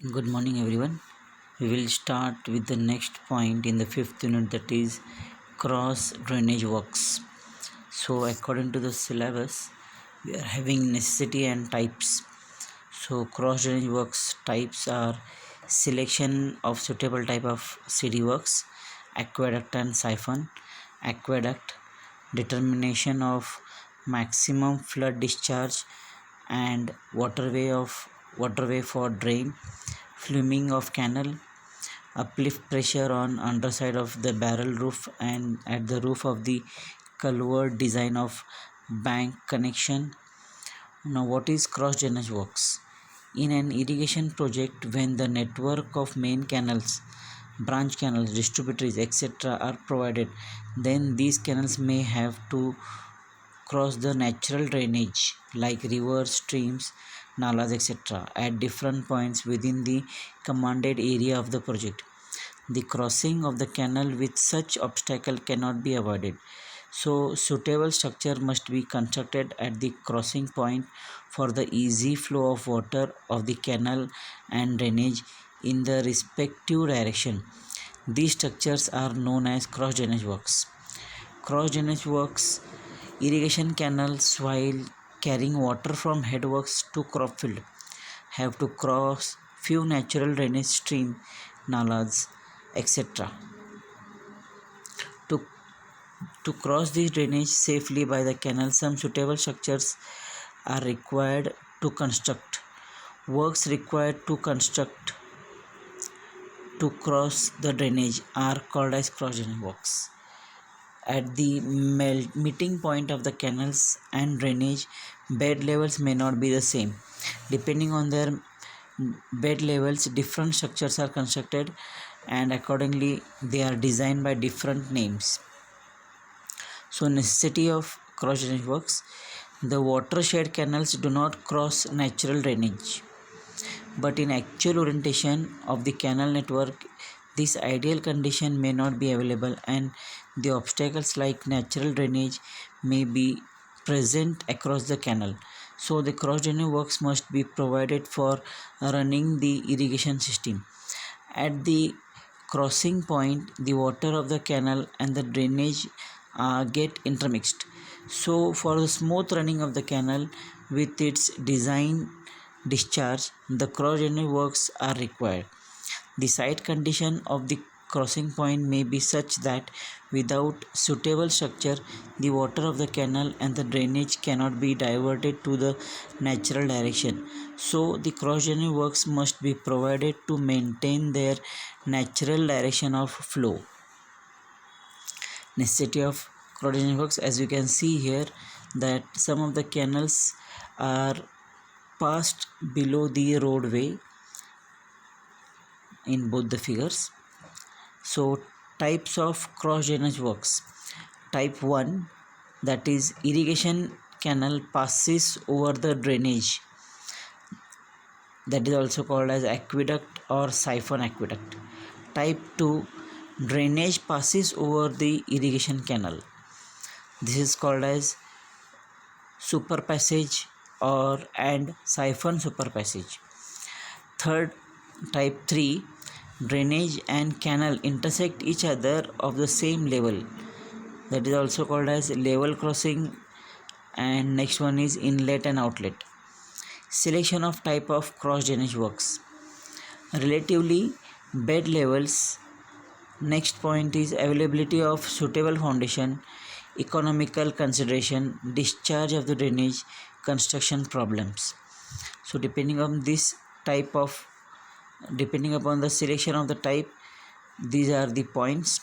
Good morning, everyone. We will start with the next point in the fifth unit, that is cross drainage works. So, according to the syllabus, we are having necessity and types. So, cross drainage works types are selection of suitable type of CD works, aqueduct and siphon, aqueduct, determination of maximum flood discharge and waterway for drain, fluming of canal, uplift pressure on underside of the barrel roof and at the roof of the culvert, design of bank connection. Now, what is cross drainage works? In an irrigation project, when the network of main canals, branch canals, distributaries, etc. are provided, then these canals may have to cross the natural drainage like rivers, streams, nalas, etc. at different points within the commanded area of the project. The crossing of the canal with such obstacle cannot be avoided. So, suitable structure must be constructed at the crossing point for the easy flow of water of the canal and drainage in the respective direction. These structures are known as cross drainage works. Cross drainage works irrigation canals, while carrying water from headworks to crop field, have to cross few natural drainage stream, nalas, etc. To, to cross this drainage safely by the canal, some suitable structures are required to construct. Works required to construct to cross the drainage are called as cross drainage works. At the meeting point of the canals and drainage, bed levels may not be the same. Depending on their bed levels, different structures are constructed and accordingly they are designed by different names. So, necessity of cross drainage works. The watershed canals do not cross natural drainage, but in actual orientation of the canal network, this ideal condition may not be available and the obstacles like natural drainage may be present across the canal. So, the cross drainage works must be provided for running the irrigation system. At the crossing point, the water of the canal and the drainage get intermixed. So, for the smooth running of the canal with its design discharge, the cross drainage works are required. The site condition of the crossing point may be such that without suitable structure, the water of the canal and the drainage cannot be diverted to the natural direction. So, the cross drainage works must be provided to maintain their natural direction of flow. Necessity of cross drainage works, as you can see here, that some of the canals are passed below the roadway in both the figures. So, types of cross drainage works. Type 1, that is irrigation canal passes over the drainage, that is also called as aqueduct or siphon aqueduct. Type 2, drainage passes over the irrigation canal. This is called as superpassage or and siphon superpassage. Third, type 3, drainage and canal intersect each other of the same level, that is also called as level crossing. And next one is inlet and outlet. Selection of type of cross drainage works. Relatively bed levels. Next point is availability of suitable foundation, economical consideration, discharge of the drainage, construction problems. So depending upon the selection of the type, these are the points.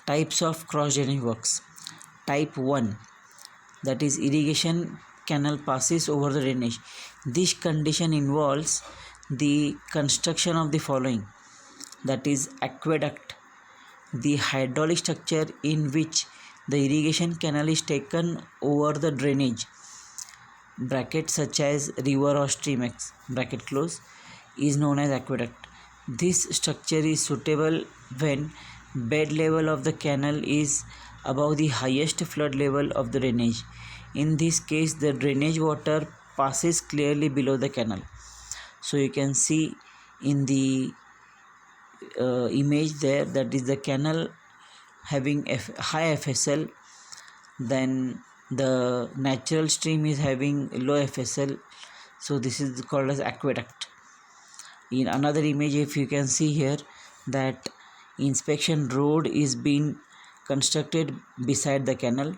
Types of cross drainage works. Type 1, that is irrigation canal passes over the drainage. This condition involves the construction of the following, that is aqueduct, the hydraulic structure in which the irrigation canal is taken over the drainage, bracket such as river or stream, bracket close, is known as aqueduct. This structure is suitable when bed level of the canal is above the highest flood level of the drainage. In this case, the drainage water passes clearly below the canal. So you can see in the image there, that is the canal having high FSL, then the natural stream is having low FSL, so this is called as aqueduct. In another image, if you can see here, that inspection road is being constructed beside the canal,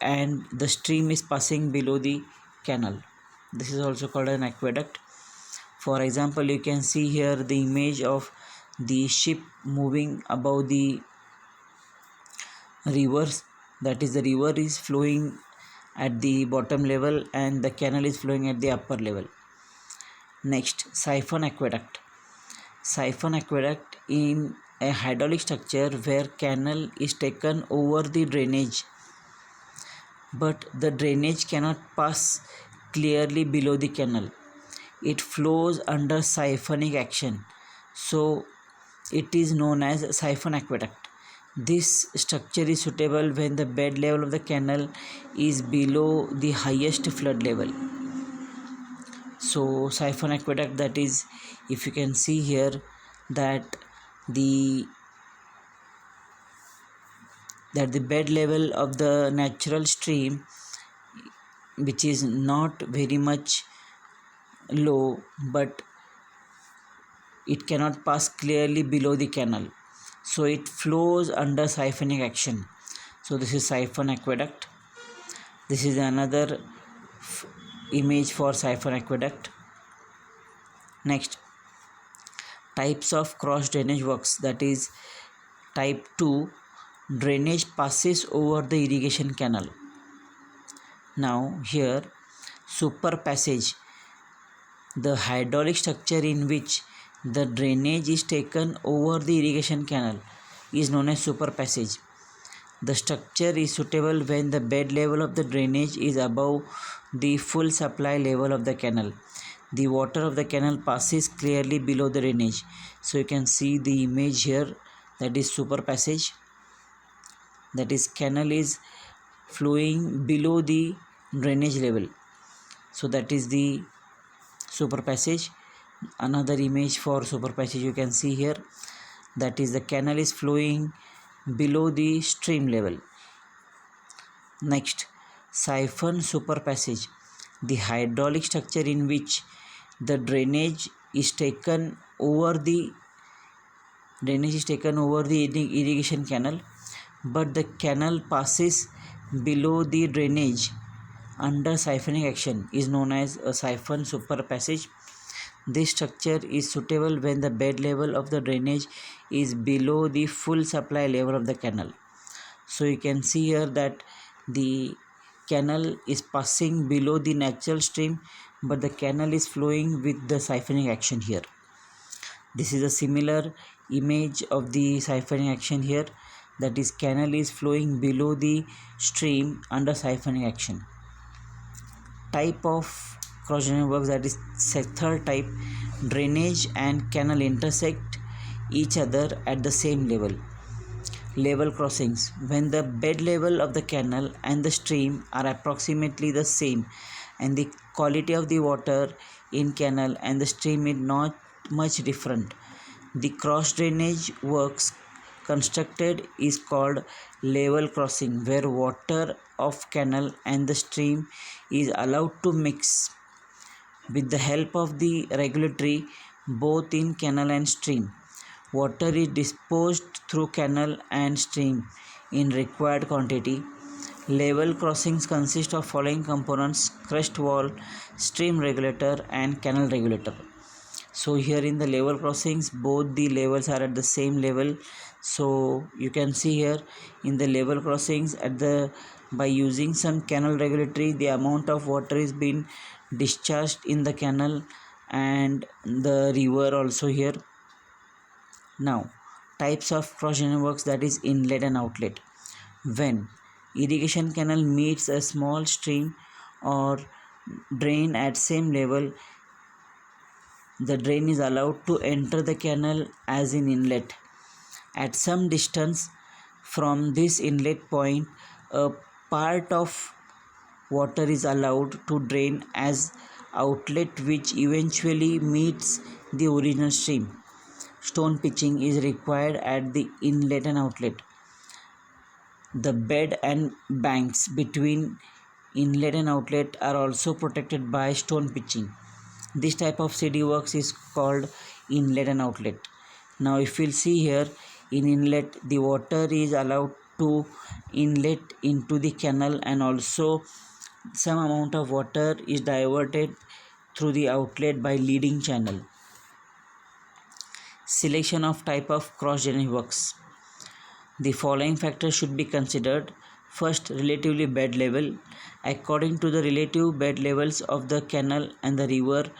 and the stream is passing below the canal. This is also called an aqueduct. For example, you can see here the image of the ship moving above the rivers, that is the river is flowing at the bottom level and the canal is flowing at the upper level. Next, siphon aqueduct. Siphon aqueduct in a hydraulic structure where canal is taken over the drainage, but the drainage cannot pass clearly below the canal. It flows under siphonic action, so it is known as siphon aqueduct. This structure is suitable when the bed level of the canal is below the highest flood level. So siphon aqueduct, that is, if you can see here, that the bed level of the natural stream, which is not very much low, but it cannot pass clearly below the canal, so it flows under siphonic action. So this is siphon aqueduct. This is another image for siphon aqueduct. Next, types of cross drainage works, that is type 2, drainage passes over the irrigation canal. Now here, super passage, the hydraulic structure in which the drainage is taken over the irrigation canal, is known as super passage. The structure is suitable when the bed level of the drainage is above the full supply level of the canal. The water of the canal passes clearly below the drainage. So you can see the image here, that is super passage, that is canal is flowing below the drainage level, so that is the super passage. Another image for super passage you can see here, that is the canal is flowing below the stream level. Next, siphon super passage, the hydraulic structure in which the drainage is taken over the irrigation canal, but the canal passes below the drainage under siphonic action, is known as a siphon super passage. This structure is suitable when the bed level of the drainage is below the full supply level of the canal. So you can see here that the canal is passing below the natural stream, but the canal is flowing with the siphoning action here. This is a similar image of the siphoning action here, that is canal is flowing below the stream under siphoning action. Type of cross drainage works, that is third type, drainage and canal intersect each other at the same level. Level crossings, when the bed level of the canal and the stream are approximately the same and the quality of the water in canal and the stream is not much different, the cross drainage works constructed is called level crossing, where water of canal and the stream is allowed to mix with the help of the regulatory both in canal and stream. Water is disposed through canal and stream in required quantity. Level crossings consist of following components: crest wall, stream regulator and canal regulator. So here in the level crossings, both the levels are at the same level. So you can see here in the level crossings, by using some canal regulatory, the amount of water is being discharged in the canal and the river also here. Now, types of cross drainage works, that is inlet and outlet. When irrigation canal meets a small stream or drain at same level, the drain is allowed to enter the canal as an inlet. At some distance from this inlet point, a part of water is allowed to drain as outlet which eventually meets the original stream. Stone pitching is required at the inlet and outlet. The bed and banks between inlet and outlet are also protected by stone pitching. This type of CD works is called inlet and outlet. Now if we'll see here, in inlet the water is allowed to inlet into the canal, and also some amount of water is diverted through the outlet by leading channel. Selection of type of cross drainage works. The following factors should be considered. First, relatively bed level. According to the relative bed levels of the canal and the river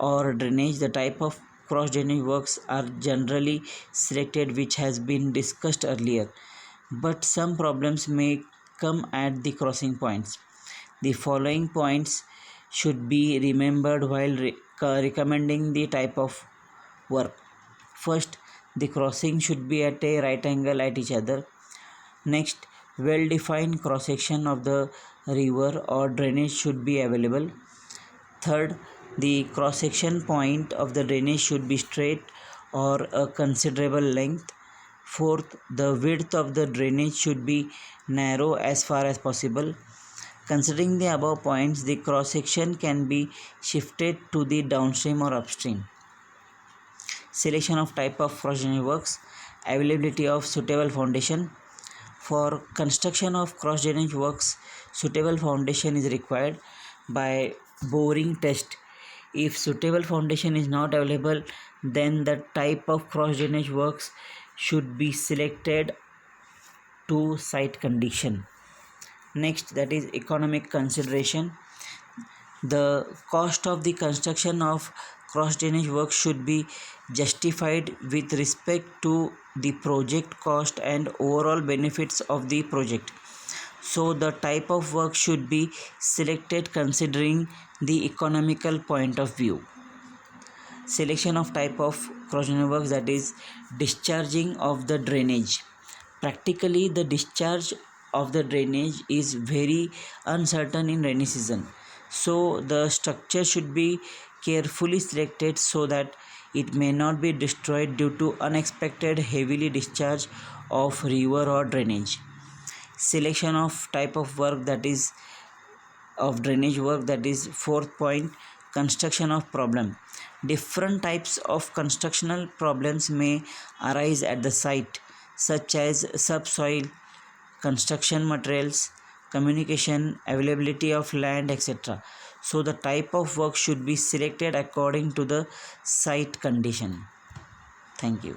or drainage, the type of cross drainage works are generally selected, which has been discussed earlier. But some problems may come at the crossing points. The following points should be remembered while recommending the type of work. First, the crossing should be at a right angle at each other. Next, well-defined cross-section of the river or drainage should be available. Third, the cross-section point of the drainage should be straight or a considerable length. Fourth, the width of the drainage should be narrow as far as possible. Considering the above points, the cross-section can be shifted to the downstream or upstream. Selection of type of cross drainage works. Availability of suitable foundation. For construction of cross drainage works, suitable foundation is required by boring test. If suitable foundation is not available, then the type of cross drainage works should be selected to site condition. Next, that is economic consideration. The cost of the construction of cross drainage work should be justified with respect to the project cost and overall benefits of the project. So the type of work should be selected considering the economical point of view. Selection of type of cross drainage works, that is discharging of the drainage. Practically, the discharge of the drainage is very uncertain in rainy season. So the structure should be carefully selected so that it may not be destroyed due to unexpected heavily discharge of river or drainage. Selection of type of work, that is of drainage work, that is fourth point, construction of problem. Different types of constructional problems may arise at the site, such as subsoil, construction materials, communication, availability of land, etc. So the type of work should be selected according to the site condition. Thank you.